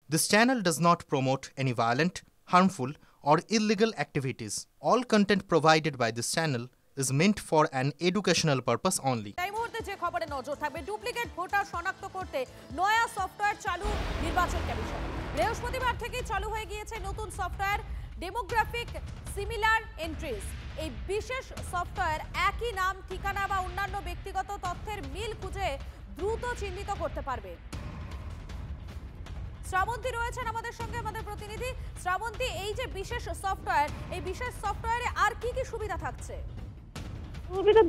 This channel does not promote any violent, harmful, or illegal activities. All content provided by this channel is meant for an educational purpose only. এই মুহূর্তে যে খবরে নজর থাকবে, duplicate voter শনাক্ত করতে নয়া সফটওয়্যার চালু নির্বাচন কমিশন। বৃহস্পতিবার থেকেই চালু হয়ে গিয়েছে নতুন সফটওয়্যার ডেমোগ্রাফিক সিমিলার এন্ট্রিজ। এই বিশেষ সফটওয়্যার একই নাম, ঠিকানা বা অন্যান্য ব্যক্তিগত তথ্যের মিল খুঁজে দ্রুত চিহ্নিত করতে পারবে। শ্রাবন্তী রয়েছেন আমাদের সঙ্গে, আমাদের প্রতিনিধি। শ্রাবন্তী, এই যে বিশেষ সফটওয়্যার, এই বিশেষ সফটওয়্যারে আর কি কি সুবিধা থাকছে?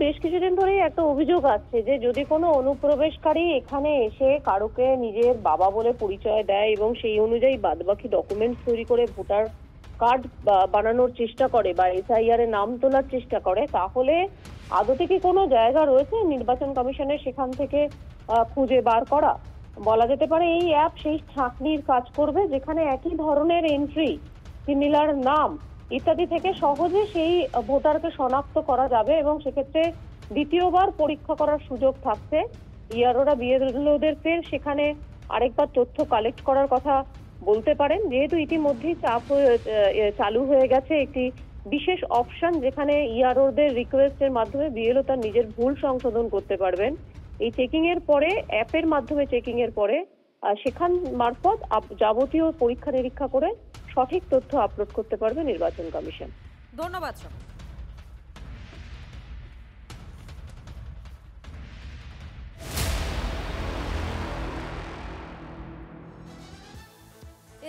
বেশ কিছুদিন ধরেই একটা অভিযোগ আসছে যে যদি কোনো অনুপ্রবেশকারী এখানে এসে কারোকে নিজের বাবা বলে পরিচয় দেয় এবং সেই অনুযায়ী বাদবাকি ডকুমেন্টস তৈরি করে ভোটার কার্ড বানানোর চেষ্টা করে বা এসআইআর এর নাম তোলার চেষ্টা করে, তাহলে আদতে কি কোনো জায়গা রয়েছে নির্বাচন কমিশনের সেখান থেকে খুঁজে বার করা? বলা যেতে পারে এই অ্যাপ সেই ছাঁকনির কাজ করবে, যেখানে একই ধরনের এন্ট্রি, সিমিলার নাম ইত্যাদি থেকে সহজে সেই ভোটারকে শনাক্ত করা যাবে এবং সেক্ষেত্রে দ্বিতীয়বার পরীক্ষা করার সুযোগ থাকছে। ইয়ারোরা বিএলওদের ফের সেখানে আরেকবার তথ্য কালেক্ট করার কথা বলতে পারেন, যেহেতু ইতিমধ্যেই চালু হয়ে গেছে একটি বিশেষ অপশন যেখানে ইয়ারোদের রিকোয়েস্টের মাধ্যমে বিএলও তার নিজের ভুল সংশোধন করতে পারবেন। এই চেকিং এর পরে, অ্যাপের মাধ্যমে চেকিং এর পরে সেখান মারফত যাবতীয় পরীক্ষা নিরীক্ষা করে সঠিক তথ্য আপলোড করতে পারবে নির্বাচন কমিশন। ধন্যবাদ।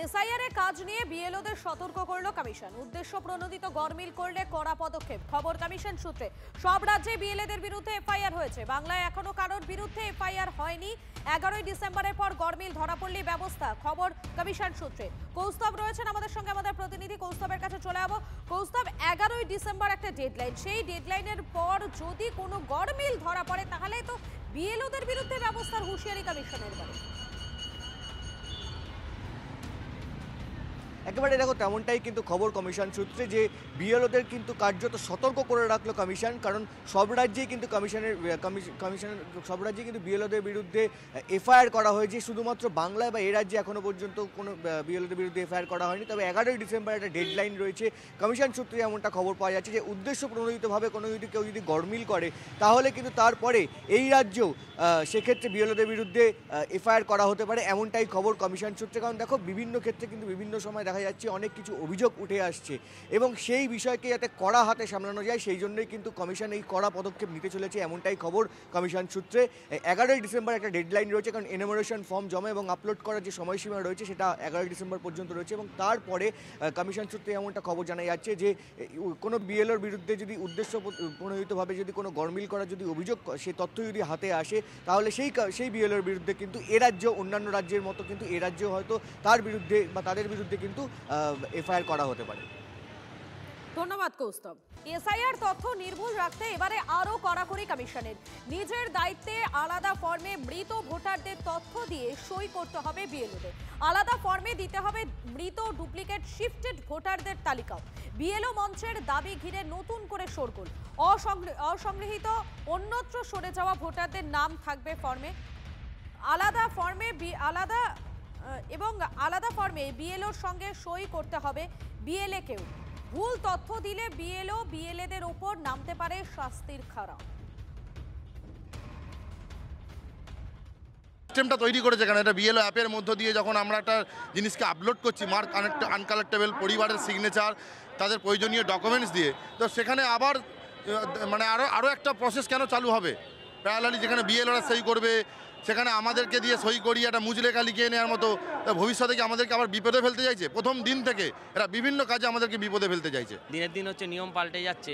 এসআইআর এর কাজ নিয়ে বিএলওদের সতর্ক করল কমিশন। উদ্দেশ্য প্রণোদিত গরমিল করলে কড়া পদক্ষেপ। খবর কমিশন সূত্রে। সব রাজ্যে বিএলএদের বিরুদ্ধে এফআইআর হয়েছে, বাংলায় এখনো কারোর বিরুদ্ধে এফআইআর হয়নি। 11ই ডিসেম্বরের পর গরমিল ধরা পড়লেই ব্যবস্থা। খবর কমিশন সূত্রে। কৌস্তব রয়েছেন আমাদের সঙ্গে, আমাদের প্রতিনিধি। কৌস্তবের কাছে চলে যাবো। কৌস্তব, 11ই ডিসেম্বর একটা ডেডলাইন, সেই ডেডলাইনের পর যদি কোনো গরমিল ধরা পড়ে তাহলে তো বিএলওদের বিরুদ্ধে ব্যবস্থার হুঁশিয়ারি কমিশনের বলে। একেবারে দেখো তেমনটাই কিন্তু খবর কমিশন সূত্রে, যে বিএলওদের কিন্তু কার্যত সতর্ক করে রাখলো কমিশন, কারণ সব রাজ্যেই কিন্তু কমিশনের সব রাজ্যেই কিন্তু বিএলওদের বিরুদ্ধে এফআইআর করা হয়েছে। শুধুমাত্র বাংলায় বা এই রাজ্যে এখনও পর্যন্ত কোনো বিএলওদের বিরুদ্ধে এফআইআর করা হয়নি। তবে 11ই ডিসেম্বর একটা ডেডলাইন রয়েছে। কমিশন সূত্রে এমনটা খবর পাওয়া যাচ্ছে যে উদ্দেশ্য প্রণোদিতভাবে কেউ যদি গরমিল করে তাহলে কিন্তু তারপরে এই রাজ্যেও সেক্ষেত্রে বিএলওদের বিরুদ্ধে এফআইআর করা হতে পারে, এমনটাই খবর কমিশন সূত্রে। কারণ দেখো বিভিন্ন ক্ষেত্রে কিন্তু বিভিন্ন সময় দেখা যাচ্ছে অনেক কিছু অভিযোগ উঠে আসছে এবং সেই বিষয়কে যাতে কড়া হাতে সামলানো যায় সেই জন্যই কিন্তু কমিশন এই কড়া পদক্ষেপ নিতে চলেছে, এমনটাই খবর কমিশন সূত্রে। 11ই ডিসেম্বর একটা ডেডলাইন রয়েছে, কারণ এনুমারেশন ফর্ম জমা এবং আপলোড করার যে সময়সীমা রয়েছে সেটা 11ই ডিসেম্বর পর্যন্ত রয়েছে। এবং তারপরে কমিশন সূত্রে এমনটা খবর জানা যাচ্ছে যে কোনো বিএলওর বিরুদ্ধে যদি উদ্দেশ্য প্রণোদিতভাবে যদি কোনো গরমিল করার যদি অভিযোগ, সে তথ্য যদি হাতে আসে, তাহলে সেই বিএলওর বিরুদ্ধে কিন্তু এ রাজ্য অন্যান্য রাজ্যের মতো কিন্তু এ রাজ্যেও হয়তো তার বিরুদ্ধে বা তাদের বিরুদ্ধে কিন্তু এফআইআর করা হতে পারে। ধন্যবাদ কৌস্তব। এসআইআর তথ্য নির্ভুল রাখতে এবারে আরো কড়াকড়ি কমিশনের। নিজের দায়িত্বে আলাদা ফর্মে মৃত ভোটারদের তথ্য দিয়ে সই করতে হবে বিএলওদের। আলাদা ফর্মে দিতে হবে মৃত ডুপ্লিকেট শিফটেড ভোটারদের তালিকাও। বিএলও মঞ্চের দাবি ঘিরে নতুন করে শোরগোল। অসংগৃহীত অন্যত্র সরে যাওয়া ভোটারদের নাম থাকবে ফর্মে। আলাদা ফর্মে বিএলওর সঙ্গে সই করতে হবে বিএলএকেও। ভুল তথ্য দিলে বিএলও বিএলএদের ওপর নামতে পারে শাস্তির খাড়া। সিস্টেমটা তৈরি করেছে, কারণ এটা বিএলও অ্যাপের মধ্য দিয়ে যখন আমরা একটা জিনিসকে আপলোড করছি, মার্ক আনকালেক্টেবল, পরিবারের সিগনেচার, তাদের প্রয়োজনীয় ডকুমেন্টস দিয়ে, তো সেখানে আবার মানে আরও একটা প্রসেস কেন চালু হবে প্যারালালি, যেখানে বিএলওরা সই করবে, সেখানে আমাদেরকে দিয়ে সই করিয়ে একটা মুজলেখা লিখিয়ে নেওয়ার মতো। ভবিষ্যতে কি আমাদেরকে আবার বিপদে ফেলতে চাইছে? প্রথম দিন থেকে এরা বিভিন্ন কাজে আমাদেরকে বিপদে ফেলতে চাইছে। দিনের দিন হচ্ছে নিয়ম পাল্টে যাচ্ছে।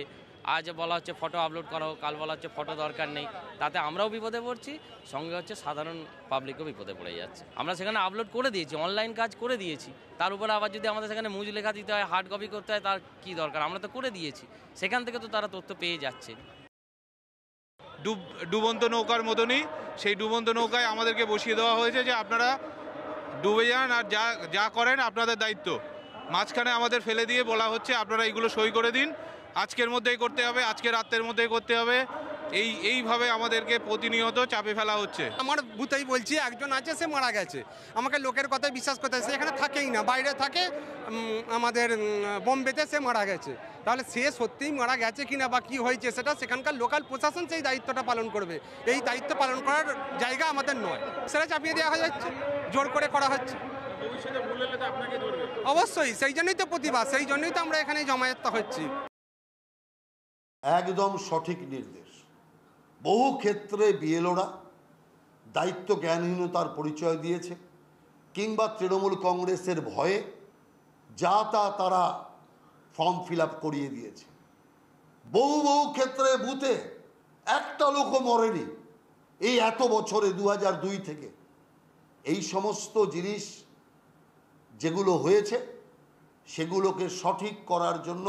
আজ বলা হচ্ছে ফটো আপলোড করো, কাল বলা হচ্ছে ফটো দরকার নেই। তাতে আমরাও বিপদে পড়ছি, সঙ্গে হচ্ছে সাধারণ পাবলিকও বিপদে পড়ে যাচ্ছে। আমরা সেখানে আপলোড করে দিয়েছি, অনলাইন কাজ করে দিয়েছি, তার উপরে আবার যদি আমাদের সেখানে মুজলেখা দিতে হয়, হার্ড কপি করতে হয়, তার কি দরকার? আমরা তো করে দিয়েছি, সেখান থেকে তো তারা তথ্য পেয়ে যাচ্ছে। ডুবন্ত নৌকার মতনই সেই ডুবন্ত নৌকায় আমাদেরকে বসিয়ে দেওয়া হয়েছে যে আপনারা ডুবে যান আর যা করেন আপনাদের দায়িত্ব। মাঝখানে আমাদের ফেলে দিয়ে বলা হচ্ছে আপনারা এগুলো সই করে দিন, আজকের মধ্যেই করতে হবে, আজকে রাতের মধ্যেই করতে হবে, এইভাবে আমাদেরকে প্রতিনিয়ত চাপে ফেলা হচ্ছে। আমার বুথেই বলছি, একজন আছে সে মারা গেছে, আমাকে লোকের কথায় বিশ্বাস করতে হয়, সে এখানে থাকেই না, বাইরে থাকে আমাদের বোম্বেতে, সে মারা গেছে। তাহলে সে সত্যিই মারা গেছে কিনা বা কী হয়েছে সেটা সেখানকার লোকাল প্রশাসন সেই দায়িত্বটা পালন করবে। এই দায়িত্ব পালন করার জায়গা আমাদের নয়, সেটা চাপিয়ে দেওয়া যাচ্ছে, জোর করে করা হচ্ছে। অবশ্যই, সেই জন্যই তো প্রতিবাদ, সেই জন্যই তো আমরা এখানে জমায়েত হচ্ছি। একদম সঠিক নির্দেশ। বহু ক্ষেত্রে বিএলওরা দায়িত্ব জ্ঞানহীনতার পরিচয় দিয়েছে, কিংবা তৃণমূল কংগ্রেসের ভয়ে যা তা তারা ফর্ম ফিল আপ করিয়ে দিয়েছে। বহু ক্ষেত্রে বুথে একটা লোকও মরেনি এই এত বছরে, 2002 থেকে। এই সমস্ত জিনিস যেগুলো হয়েছে সেগুলোকে সঠিক করার জন্য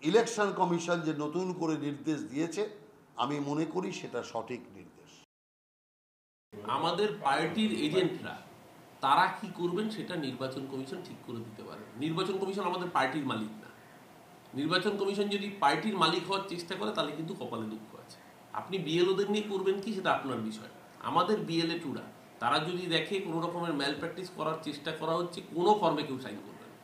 ইলেকশন কমিশন যে নতুন করে নির্দেশ দিয়েছে, আমি মনে করি সেটা সঠিক নির্দেশ। আমাদের পার্টির এজেন্টরা তারা কি করবেন সেটা নির্বাচন কমিশন ঠিক করে দিতে পারে। নির্বাচন কমিশন আমাদের পার্টির মালিক না। নির্বাচন কমিশন যদি পার্টির মালিক হওয়ার চেষ্টা করে তাহলে কিন্তু কপালে দুঃখ আছে। আপনি বিএলওদের নিয়ে করবেন কি সেটা আপনার বিষয়। আমাদের বিএলএ টুরা তারা যদি দেখে কোনো রকমের ম্যাল প্র্যাকটিস করার চেষ্টা করা হচ্ছে, কোনো ফর্মে কেউ সাইন করবে না।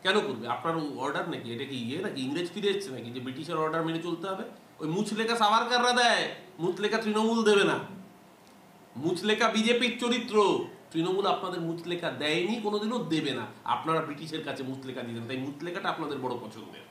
কেন করবে? আপনার অর্ডার নাকি? এটা কি নাকি ইংরেজ ফিরে এসছে নাকি যে ব্রিটিশের অর্ডার মেনে চলতে হবে? ওই মুচলেখা সাভারকাররা দেয়, মুচলেখা তৃণমূল দেবে না। মুচলেখা বিজেপির চরিত্র, তৃণমূল আপনাদের মুচলেখা দেয়নি, কোনোদিনও দেবে না। আপনারা ব্রিটিশের কাছে মুচলেখা দিতেন, তাই মুচলেখাটা আপনাদের বড় পছন্দের।